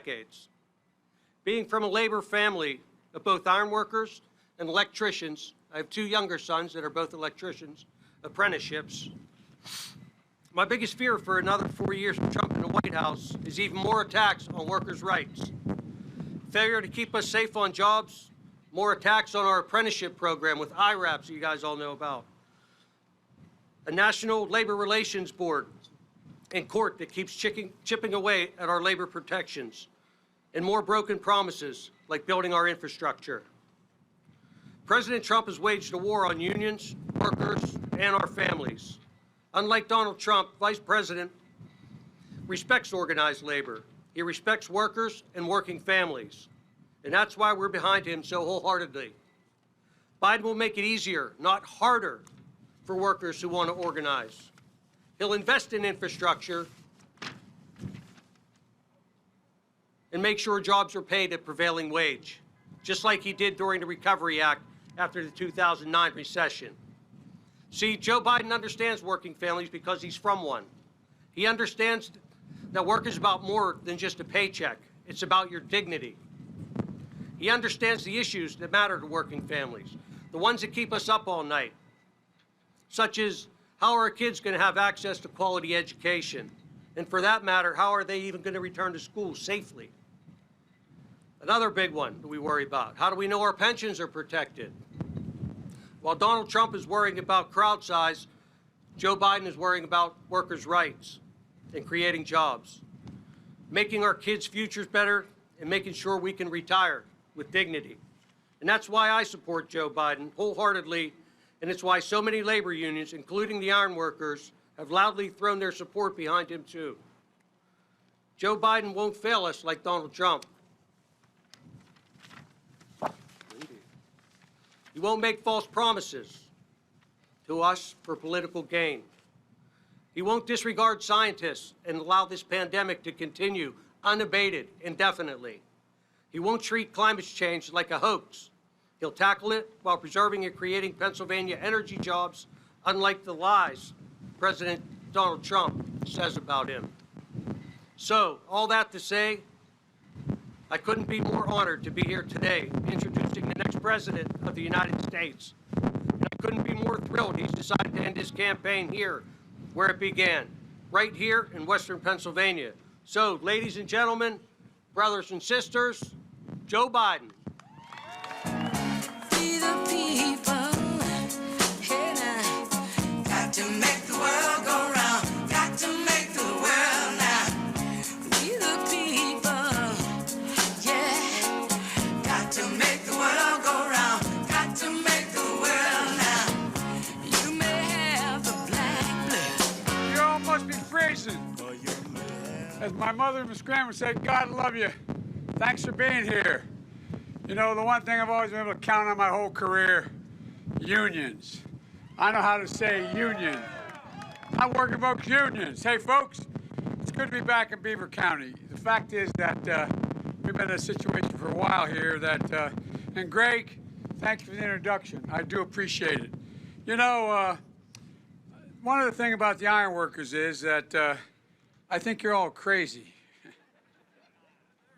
decades. Being from a labor family of both ironworkers and electricians, I have 2 younger sons that are both electricians, apprenticeships. My biggest fear for another 4 years of Trump in the White House is even more attacks on workers' rights. Failure to keep us safe on jobs, more attacks on our apprenticeship program with IRAPs that you guys all know about. A National Labor Relations Board and court that keeps chipping away at our labor protections, and more broken promises like building our infrastructure. President Trump has waged a war on unions, workers, and our families. Unlike Donald Trump, Vice President respects organized labor. He respects workers and working families. And that's why we're behind him so wholeheartedly. Biden will make it easier, not harder, for workers who want to organize. He'll invest in infrastructure and make sure jobs are paid at prevailing wage, just like he did during the Recovery Act after the 2009 recession. See, Joe Biden understands working families because he's from one. He understands that work is about more than just a paycheck. It's about your dignity. He understands the issues that matter to working families, the ones that keep us up all night, such as how are our kids going to have access to quality education? And for that matter, how are they even going to return to school safely? Another big one that we worry about, how do we know our pensions are protected? While Donald Trump is worrying about crowd size, Joe Biden is worrying about workers' rights and creating jobs, making our kids' futures better and making sure we can retire with dignity. And that's why I support Joe Biden wholeheartedly, and it's why so many labor unions, including the ironworkers, have loudly thrown their support behind him too. Joe Biden won't fail us like Donald Trump. He won't make false promises to us for political gain. He won't disregard scientists and allow this pandemic to continue unabated indefinitely. He won't treat climate change like a hoax. He'll tackle it while preserving and creating Pennsylvania energy jobs, unlike the lies President Donald Trump says about him. So, all that to say, I couldn't be more honored to be here today introducing the next president of the United States. And I couldn't be more thrilled he's decided to end his campaign here, where it began, right here in Western Pennsylvania. So, ladies and gentlemen, brothers and sisters, Joe Biden. We the people, hey now, got to make the world go round, got to make the world now. We the people, yeah, got to make the world go round, got to make the world now. You may have the black blood. You all must be freezing. As my mother in Scranton would say, God love you. Thanks for being here. You know, the one thing I've always been able to count on my whole career, unions. I know how to say union. I work in both unions. Hey, folks, it's good to be back in Beaver County. The fact is that we've been in a situation for a while here that, and Greg, thanks for the introduction. I do appreciate it. You know, one of the things about the ironworkers is that I think you're all crazy.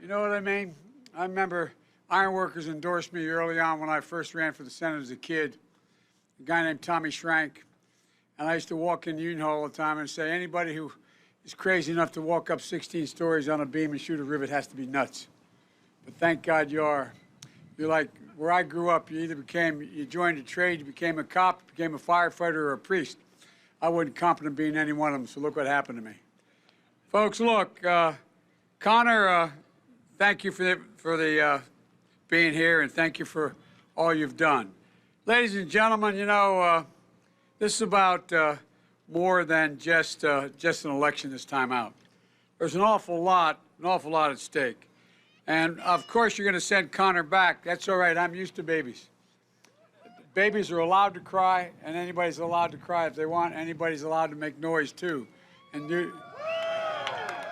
You know what I mean? I remember ironworkers endorsed me early on when I first ran for the Senate as a kid, a guy named Tommy Schrank. And I used to walk in the union hall all the time and say, anybody who is crazy enough to walk up 16 stories on a beam and shoot a rivet has to be nuts. But thank God you are. You're like, where I grew up, you joined a trade, you became a cop, became a firefighter, or a priest. I wasn't competent being any one of them, so look what happened to me. Folks, look, Connor, thank you for being here, and thank you for all you've done. Ladies and gentlemen, you know, this is about more than just an election this time out. There's an awful lot at stake. And of course, you're going to send Connor back. That's all right. I'm used to babies. Babies are allowed to cry, and anybody's allowed to cry if they want. Anybody's allowed to make noise too. And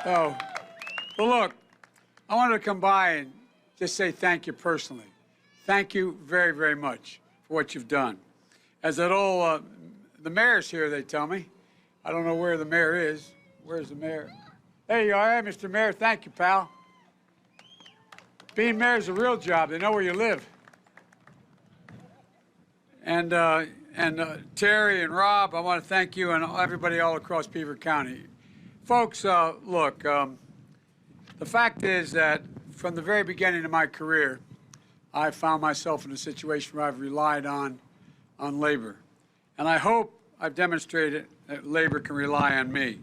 but look, I wanted to come by and just say thank you personally. Thank you very, very much for what you've done. As that old, the mayor's here, they tell me. I don't know where the mayor is. Where's the mayor? There you are, Mr. Mayor. Thank you, pal. Being mayor is a real job. They know where you live. And Terry and Rob, I want to thank you and everybody all across Beaver County. Folks, look, the fact is that from the very beginning of my career, I found myself in a situation where I've relied on labor. And I hope I've demonstrated that labor can rely on me.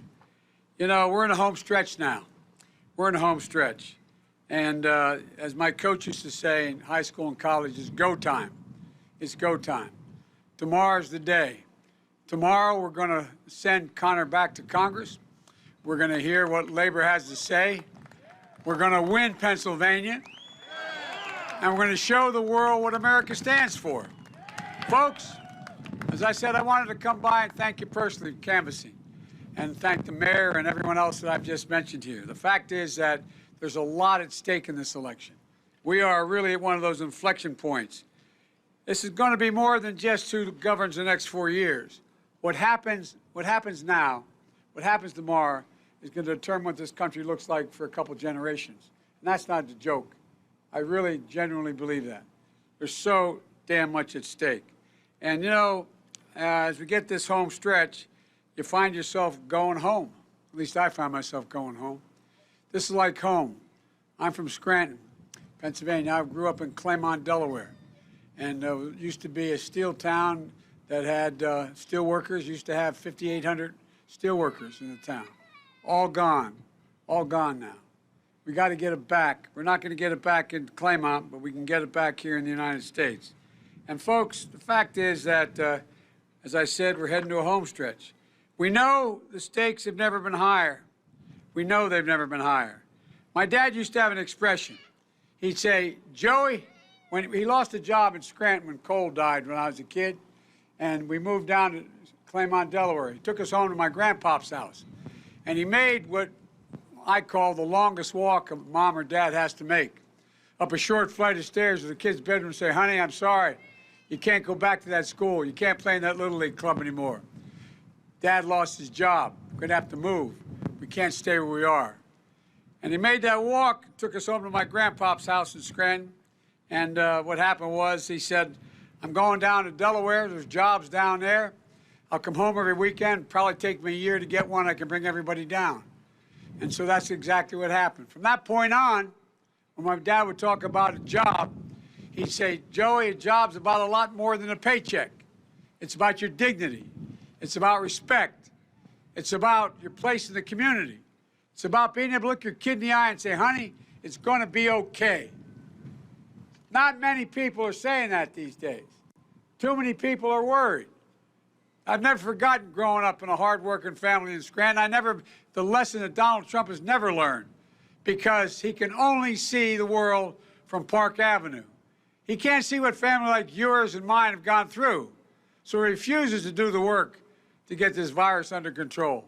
You know, we're in a home stretch now. We're in a home stretch. And as my coach used to say in high school and college, it's go time. It's go time. Tomorrow's the day. Tomorrow we're going to send Connor back to Congress. We're going to hear what labor has to say. We're going to win Pennsylvania. And we're going to show the world what America stands for. Folks, as I said, I wanted to come by and thank you personally, canvassing, and thank the mayor and everyone else that I've just mentioned here. The fact is that there's a lot at stake in this election. We are really at one of those inflection points. This is going to be more than just who governs the next 4 years. What happens now, what happens tomorrow, is going to determine what this country looks like for a couple generations. And that's not a joke. I really genuinely believe that. There's so damn much at stake. And you know, as we get this home stretch, you find yourself going home. At least I find myself going home. This is like home. I'm from Scranton, Pennsylvania. I grew up in Claymont, Delaware. And used to be a steel town that had steel workers, used to have 5,800 steel workers in the town. All gone now. We got to get it back. We're not going to get it back in Claymont, but we can get it back here in the United States. And folks, the fact is that, as I said, we're heading to a home stretch. We know the stakes have never been higher. We know they've never been higher. My dad used to have an expression. He'd say, Joey, when he lost a job in Scranton when Cole died when I was a kid, and we moved down to Claymont, Delaware. He took us home to my grandpop's house. And he made what I call the longest walk a mom or dad has to make. Up a short flight of stairs to the kid's bedroom and say, honey, I'm sorry. You can't go back to that school. You can't play in that Little League club anymore. Dad lost his job. We're going to have to move. We can't stay where we are. And he made that walk, took us home to my grandpop's house in Scranton. And what happened was he said, I'm going down to Delaware. There's jobs down there. I'll come home every weekend. Probably take me a year to get one. I can bring everybody down. And so that's exactly what happened. From that point on, when my dad would talk about a job, he'd say, Joey, a job's about a lot more than a paycheck. It's about your dignity. It's about respect. It's about your place in the community. It's about being able to look your kid in the eye and say, honey, it's going to be okay. Not many people are saying that these days. Too many people are worried. I've never forgotten growing up in a hard-working family in Scranton. The lesson that Donald Trump has never learned, because he can only see the world from Park Avenue. He can't see what family like yours and mine have gone through. So he refuses to do the work to get this virus under control.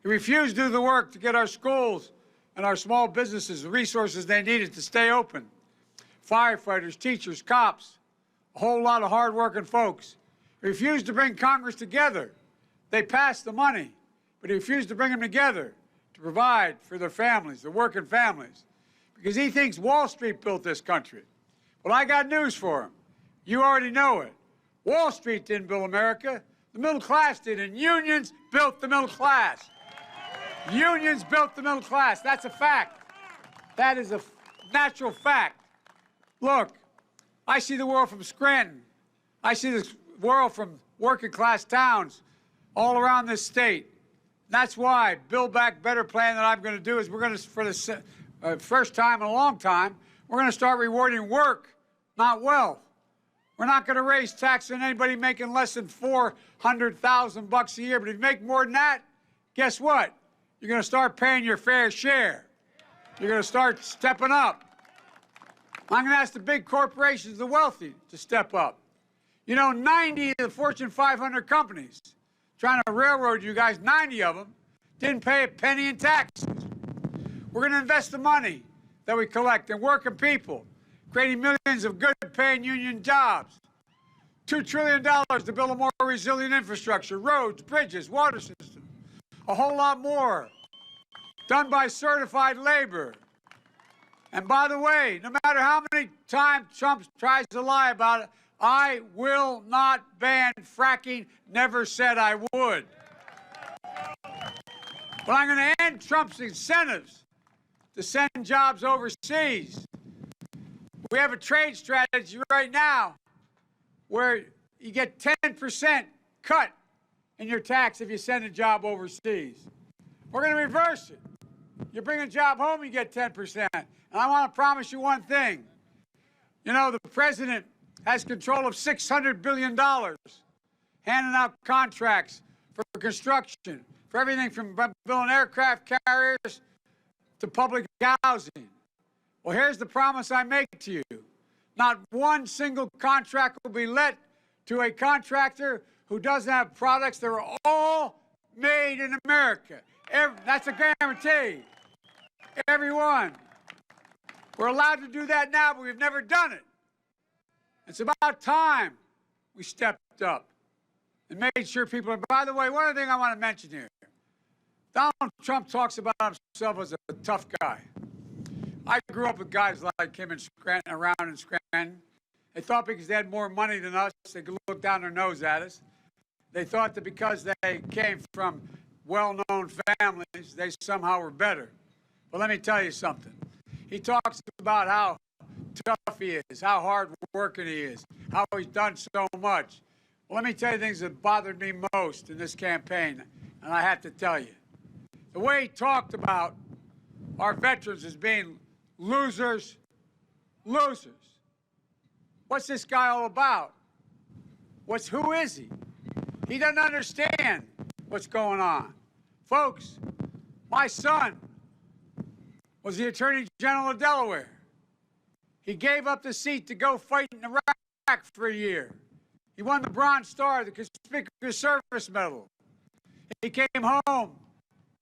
He refused to do the work to get our schools and our small businesses the resources they needed to stay open. Firefighters, teachers, cops, a whole lot of hard-working folks. He refused to bring Congress together. They passed the money, but he refused to bring them together to provide for their families, their working families, because he thinks Wall Street built this country. Well, I got news for him. You already know it. Wall Street didn't build America. The middle class did, and unions built the middle class. Unions built the middle class. That's a fact. That is a natural fact. Look, I see the world from Scranton. I see the world from working class towns all around this state. That's why Build Back Better plan that I'm going to do is we're going to, for the first time in a long time, we're going to start rewarding work, not wealth. We're not going to raise taxes on anybody making less than $400,000 a year. But if you make more than that, guess what? You're going to start paying your fair share. You're going to start stepping up. I'm going to ask the big corporations, the wealthy, to step up. You know, 90 of the Fortune 500 companies trying to railroad you guys, 90 of them, didn't pay a penny in taxes. We're going to invest the money that we collect in working people, creating millions of good-paying union jobs. $2 trillion to build a more resilient infrastructure, roads, bridges, water systems, a whole lot more, done by certified labor. And by the way, no matter how many times Trump tries to lie about it, I will not ban fracking. Never said I would. But I'm going to end Trump's incentives to send jobs overseas. We have a trade strategy right now where you get 10% cut in your tax if you send a job overseas. We're going to reverse it. You bring a job home, you get 10%. And I want to promise you one thing. You know, the president has control of $600 billion, handing out contracts for construction, for everything from building aircraft carriers to public housing. Well, here's the promise I make to you. Not one single contract will be let to a contractor who doesn't have products that are all made in America. That's a guarantee. Every one. We're allowed to do that now, but we've never done it. It's about time we stepped up and made sure people are. By the way, one other thing I want to mention here. Donald Trump talks about himself as a tough guy. I grew up with guys like him in Scranton, around in Scranton. They thought because they had more money than us, they could look down their nose at us. They thought that because they came from well-known families, they somehow were better. But let me tell you something. He talks about how tough he is, how hard-working he is, how he's done so much. Well, let me tell you things that bothered me most in this campaign, and I have to tell you. The way he talked about our veterans as being losers. What's this guy all about? Who is he? He doesn't understand what's going on. Folks, my son was the Attorney General of Delaware. He gave up the seat to go fight in Iraq for a year. He won the Bronze Star, the Conspicuous Service Medal. He came home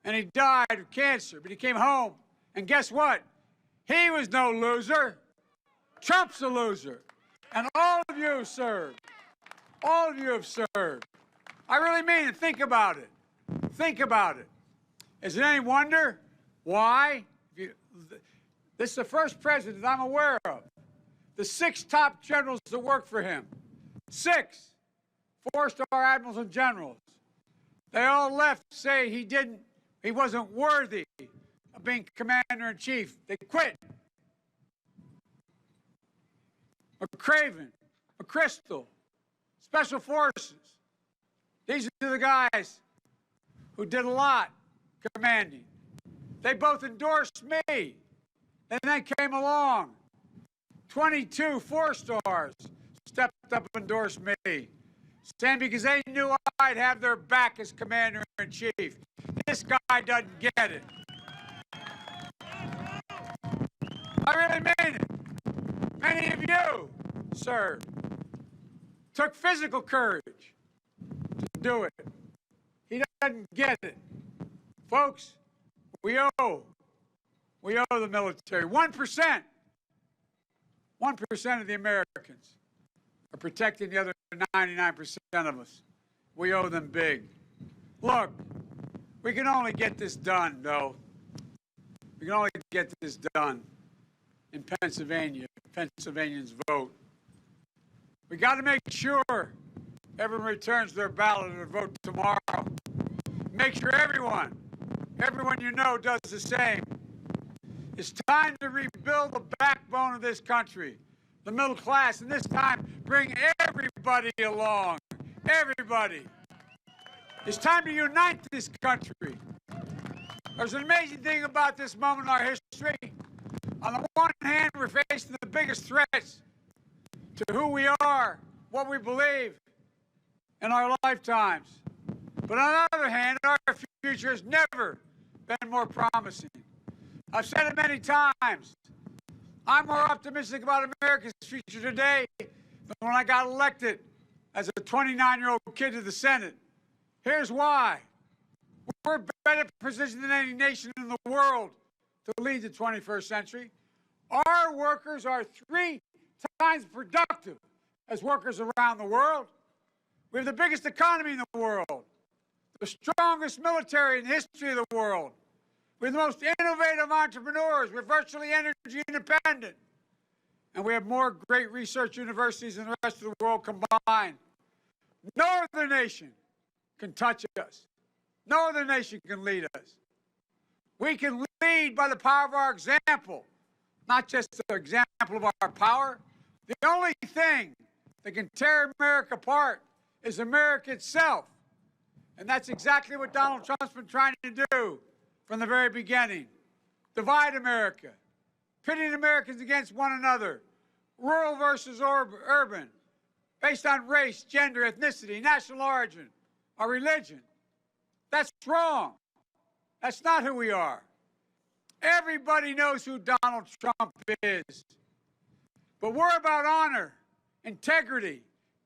and he died of cancer, but he came home, and guess what? He was no loser. Trump's a loser. And all of you have served. All of you have served. I really mean it. Think about it. Think about it. Is it any wonder why? This is the first president I'm aware of. The 6 top generals that work for him. 6 4-star admirals and generals. They all left to say he wasn't worthy of being commander-in-chief. They quit. McCraven, McChrystal, Special Forces. These are the guys who did a lot commanding. They both endorsed me. And then came along. 22 4-stars stepped up and endorsed me. Saying because they knew I'd have their back as commander-in-chief. This guy doesn't get it. I really mean it. Many of you, sir, took physical courage to do it. He doesn't get it. Folks, we owe the military. 1% of the Americans are protecting the other 99% of us. We owe them big. Look, we can only get this done, though. We can only get this done in Pennsylvania. Pennsylvanians vote. We got to make sure everyone returns their ballot or vote tomorrow. Make sure everyone you know does the same. It's time to rebuild the backbone of this country, the middle class, and this time bring everybody along. Everybody. It's time to unite this country. There's an amazing thing about this moment in our history. On the one hand, we're facing the biggest threats to who we are, what we believe in our lifetimes. But on the other hand, our future has never been more promising. I've said it many times. I'm more optimistic about America's future today than when I got elected as a 29-year-old kid to the Senate. Here's why. We're better positioned than any nation in the world to lead the 21st century. Our workers are 3 times productive as workers around the world. We have the biggest economy in the world, the strongest military in the history of the world. We're the most innovative entrepreneurs. We're virtually energy independent. And we have more great research universities than the rest of the world combined. No other nation can touch us. No other nation can lead us. We can lead by the power of our example, not just the example of our power. The only thing that can tear America apart is America itself. And that's exactly what Donald Trump's been trying to do from the very beginning. Divide America, pitting Americans against one another, rural versus urban, based on race, gender, ethnicity, national origin, or religion. That's wrong. That's not who we are. Everybody knows who Donald Trump is. But we're about honor, integrity,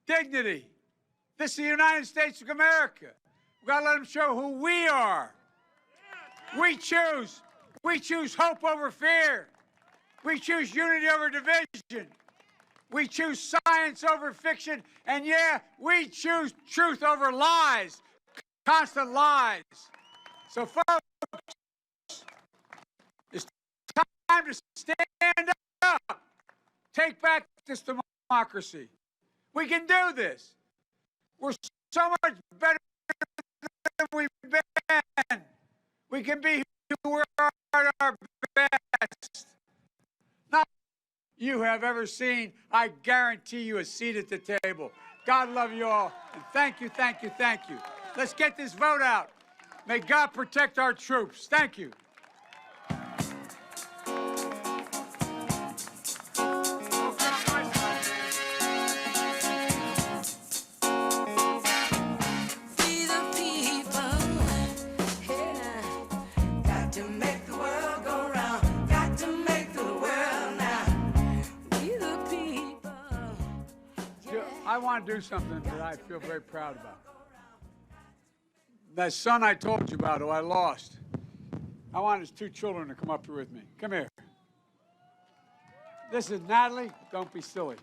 dignity. This is the United States of America. We've got to let them show who we are. We choose hope over fear. We choose unity over division. We choose science over fiction. And yeah, we choose truth over lies, constant lies. So folks, it's time to stand up. Take back this democracy. We can do this. We're so much better than we've been. We can be who we are at our best. Not you have ever seen. I guarantee you a seat at the table. God love you all. And thank you, thank you, thank you. Let's get this vote out. May God protect our troops. Thank you. I want to do something that I feel very proud about. That son I told you about, who I lost, I want his 2 children to come up here with me. Come here. This is Natalie. Don't be silly.